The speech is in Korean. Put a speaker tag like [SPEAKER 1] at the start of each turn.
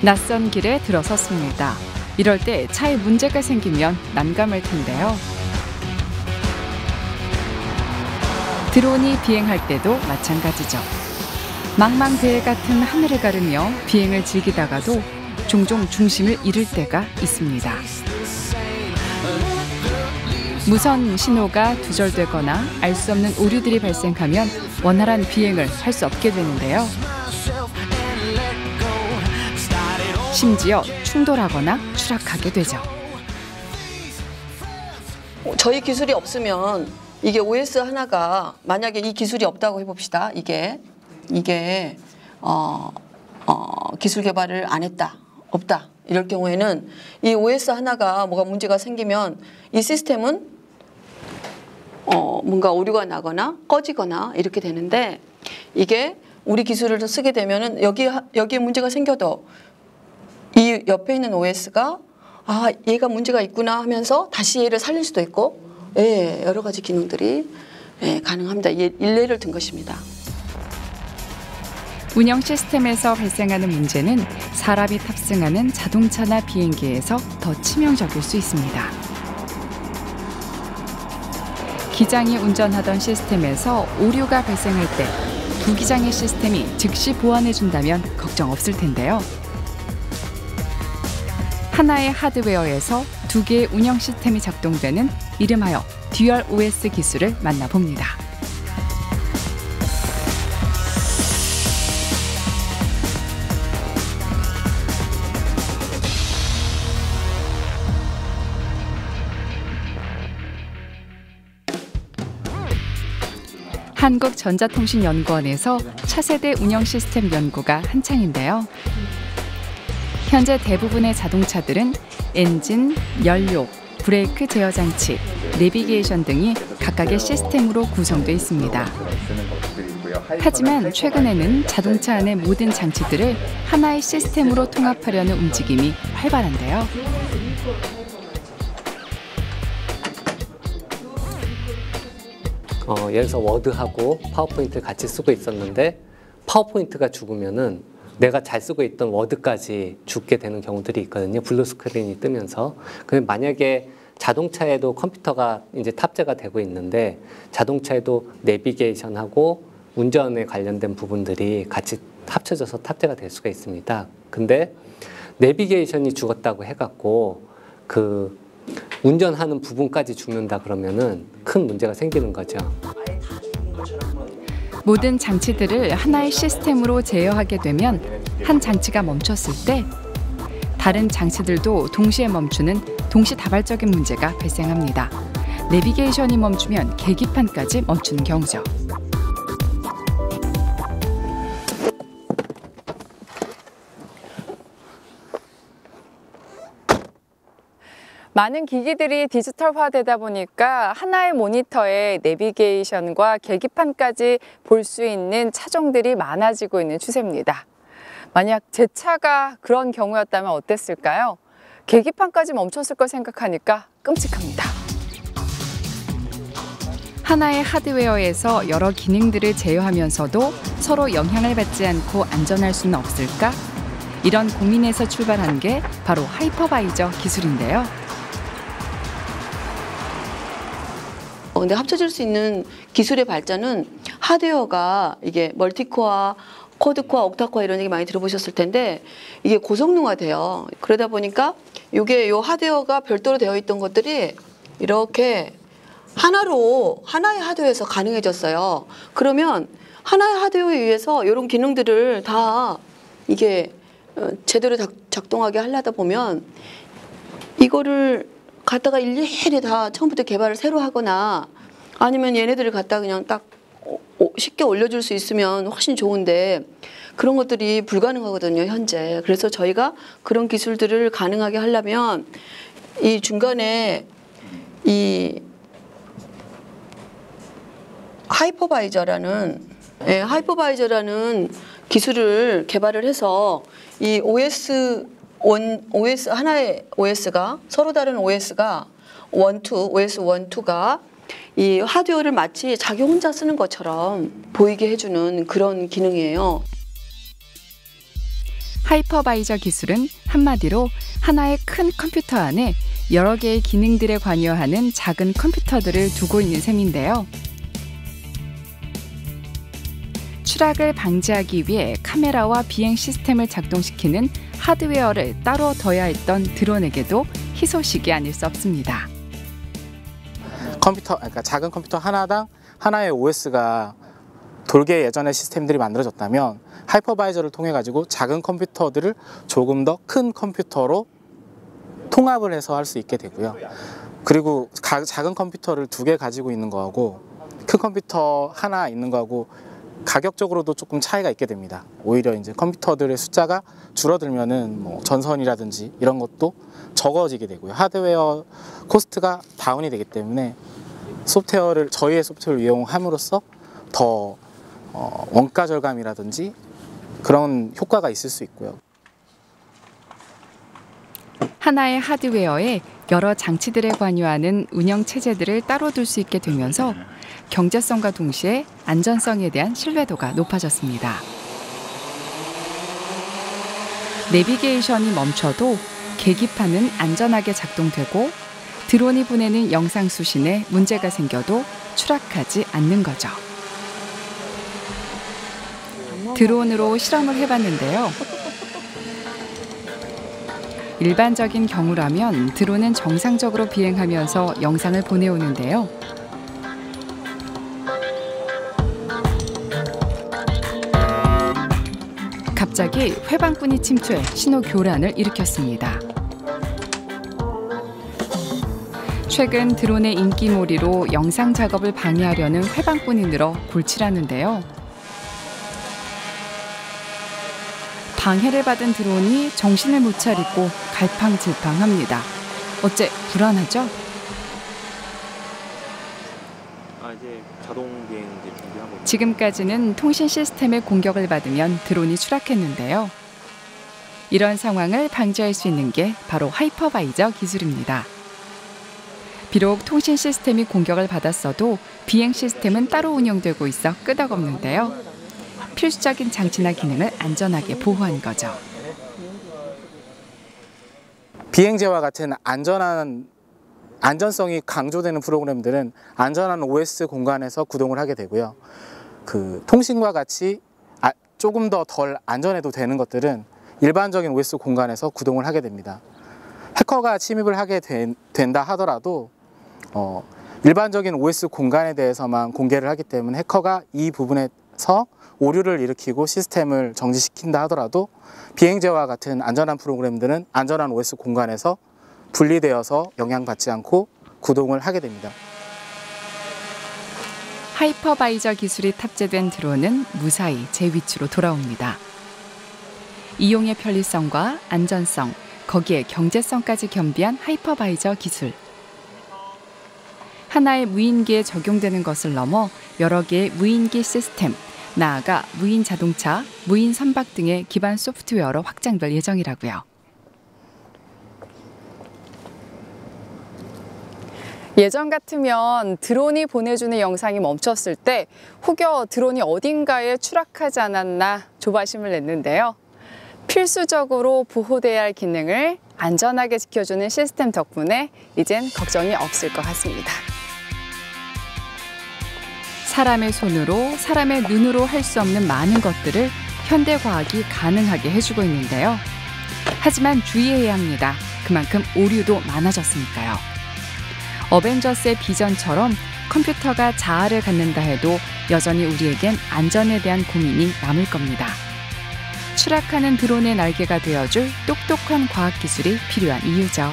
[SPEAKER 1] 낯선 길에 들어섰습니다. 이럴 때 차에 문제가 생기면 난감할 텐데요. 드론이 비행할 때도 마찬가지죠. 망망대해 같은 하늘을 가르며 비행을 즐기다가도 종종 중심을 잃을 때가 있습니다. 무선 신호가 두절되거나 알 수 없는 오류들이 발생하면 원활한 비행을 할 수 없게 되는데요. 심지어 충돌하거나 추락하게 되죠.
[SPEAKER 2] 저희 기술이 없으면 이게 OS 하나가 만약에 이 기술이 없다고 해봅시다. 이게 기술 개발을 안 했다, 없다 이럴 경우에는 이 OS 하나가 뭐가 문제가 생기면 이 시스템은 뭔가 오류가 나거나 꺼지거나 이렇게 되는데 이게 우리 기술을 쓰게 되면은 여기에 문제가 생겨도 이 옆에 있는 OS가 아 얘가 문제가 있구나 하면서 다시 얘를 살릴 수도 있고 예, 여러 가지 기능들이 가능합니다. 일례를 든 것입니다.
[SPEAKER 1] 운영 시스템에서 발생하는 문제는 사람이 탑승하는 자동차나 비행기에서 더 치명적일 수 있습니다. 기장이 운전하던 시스템에서 오류가 발생할 때 두 기장의 시스템이 즉시 보완해준다면 걱정 없을 텐데요. 하나의 하드웨어에서 두 개의 운영 시스템이 작동되는 이름하여 듀얼 OS 기술을 만나봅니다. 한국전자통신연구원에서 차세대 운영 시스템 연구가 한창인데요. 현재 대부분의 자동차들은 엔진, 연료, 브레이크 제어 장치, 내비게이션 등이 각각의 시스템으로 구성되어 있습니다. 하지만 최근에는 자동차 안의 모든 장치들을 하나의 시스템으로 통합하려는 움직임이 활발한데요.
[SPEAKER 3] 예를 들어서 워드하고 파워포인트를 같이 쓰고 있었는데 파워포인트가 죽으면은 내가 잘 쓰고 있던 워드까지 죽게 되는 경우들이 있거든요. 블루 스크린이 뜨면서. 근데 만약에 자동차에도 컴퓨터가 이제 탑재가 되고 있는데 자동차에도 내비게이션하고 운전에 관련된 부분들이 같이 합쳐져서 탑재가 될 수가 있습니다. 근데 내비게이션이 죽었다고 해갖고 그 운전하는 부분까지 죽는다 그러면은 큰 문제가 생기는 거죠.
[SPEAKER 1] 모든 장치들을 하나의 시스템으로 제어하게 되면 한 장치가 멈췄을 때 다른 장치들도 동시에 멈추는 동시다발적인 문제가 발생합니다. 내비게이션이 멈추면 계기판까지 멈추는 경우죠. 많은 기기들이 디지털화되다 보니까 하나의 모니터에 내비게이션과 계기판까지 볼 수 있는 차종들이 많아지고 있는 추세입니다. 만약 제 차가 그런 경우였다면 어땠을까요? 계기판까지 멈췄을 걸 생각하니까 끔찍합니다. 하나의 하드웨어에서 여러 기능들을 제어하면서도 서로 영향을 받지 않고 안전할 수는 없을까? 이런 고민에서 출발한 게 바로 하이퍼바이저 기술인데요.
[SPEAKER 2] 근데 합쳐질 수 있는 기술의 발전은 하드웨어가 이게 멀티코어, 쿼드코어, 옥타코어 이런 얘기 많이 들어보셨을 텐데 이게 고성능화돼요. 그러다 보니까 이게 요 하드웨어가 별도로 되어 있던 것들이 이렇게 하나의 하드웨어에서 가능해졌어요. 그러면 하나의 하드웨어에 의해서 이런 기능들을 다 이게 제대로 작동하게 하려다 보면 이거를 갖다가 일일이 다 처음부터 개발을 새로 하거나 아니면 얘네들을 갖다 그냥 딱 쉽게 올려줄 수 있으면 훨씬 좋은데 그런 것들이 불가능하거든요, 현재. 그래서 저희가 그런 기술들을 가능하게 하려면 이 중간에 이 하이퍼바이저라는 기술을 개발을 해서 이 OS 하나의 OS가 서로 다른 OS가 OS 1, 2가 이 하드웨어를 마치 자기 혼자 쓰는 것처럼 보이게 해주는 그런 기능이에요.
[SPEAKER 1] 하이퍼바이저 기술은 한마디로 하나의 큰 컴퓨터 안에 여러 개의 기능들에 관여하는 작은 컴퓨터들을 두고 있는 셈인데요. 추락을 방지하기 위해 카메라와 비행 시스템을 작동시키는 하드웨어를 따로 둬야 했던 드론에게도 희소식이 아닐 수 없습니다.
[SPEAKER 4] 그러니까 작은 컴퓨터 하나당 하나의 OS가 돌게 예전에 시스템들이 만들어졌다면 하이퍼바이저를 통해 가지고 작은 컴퓨터들을 조금 더 큰 컴퓨터로 통합을 해서 할 수 있게 되고요. 그리고 작은 컴퓨터를 2개 가지고 있는 거하고 큰 컴퓨터 하나 있는 거하고 가격적으로도 조금 차이가 있게 됩니다. 오히려 이제 컴퓨터들의 숫자가 줄어들면은 뭐 전선이라든지 이런 것도 적어지게 되고요. 하드웨어 코스트가 다운이 되기 때문에 저희의 소프트웨어를 이용함으로써 더 원가 절감이라든지 그런 효과가 있을 수 있고요.
[SPEAKER 1] 하나의 하드웨어에 여러 장치들에 관여하는 운영 체제들을 따로 둘 수 있게 되면서 경제성과 동시에 안전성에 대한 신뢰도가 높아졌습니다. 내비게이션이 멈춰도 계기판은 안전하게 작동되고 드론이 보내는 영상 수신에 문제가 생겨도 추락하지 않는 거죠. 드론으로 실험을 해봤는데요. 일반적인 경우라면 드론은 정상적으로 비행하면서 영상을 보내오는데요. 갑자기 회방꾼이 침투해 신호 교란을 일으켰습니다. 최근 드론의 인기몰이로 영상 작업을 방해하려는 회방꾼이 늘어 골치라는데요. 방해를 받은 드론이 정신을 못 차리고 갈팡질팡합니다. 어째 불안하죠?
[SPEAKER 5] 이제 자동 비행 준비하고.
[SPEAKER 1] 지금까지는 통신 시스템의 공격을 받으면 드론이 추락했는데요. 이런 상황을 방지할 수 있는 게 바로 하이퍼바이저 기술입니다. 비록 통신 시스템이 공격을 받았어도 비행 시스템은 따로 운영되고 있어 끄덕없는데요. 필수적인 장치나 기능을 안전하게 보호한 거죠.
[SPEAKER 4] 비행제와 같은 안전성이 강조되는 프로그램들은 안전한 OS 공간에서 구동을 하게 되고요. 통신과 같이 조금 더 덜 안전해도 되는 것들은 일반적인 OS 공간에서 구동을 하게 됩니다. 해커가 침입을 하게 된다 하더라도 일반적인 OS 공간에 대해서만 공개를 하기 때문에 해커가 이 부분에서 오류를 일으키고 시스템을 정지시킨다 하더라도 비행제와 같은 안전한 프로그램들은 안전한 OS 공간에서 분리되어서 영향받지 않고 구동을 하게 됩니다.
[SPEAKER 1] 하이퍼바이저 기술이 탑재된 드론은 무사히 제 위치로 돌아옵니다. 이용의 편리성과 안전성, 거기에 경제성까지 겸비한 하이퍼바이저 기술. 하나의 무인기에 적용되는 것을 넘어 여러 개의 무인기 시스템, 나아가 무인 자동차, 무인 선박 등의 기반 소프트웨어로 확장될 예정이라고요. 예전 같으면 드론이 보내주는 영상이 멈췄을 때 혹여 드론이 어딘가에 추락하지 않았나 조바심을 냈는데요. 필수적으로 보호돼야 할 기능을 안전하게 지켜주는 시스템 덕분에 이젠 걱정이 없을 것 같습니다. 사람의 손으로, 사람의 눈으로 할 수 없는 많은 것들을 현대과학이 가능하게 해주고 있는데요. 하지만 주의해야 합니다. 그만큼 오류도 많아졌으니까요. 어벤져스의 비전처럼 컴퓨터가 자아를 갖는다 해도 여전히 우리에겐 안전에 대한 고민이 남을 겁니다. 추락하는 드론의 날개가 되어줄 똑똑한 과학기술이 필요한 이유죠.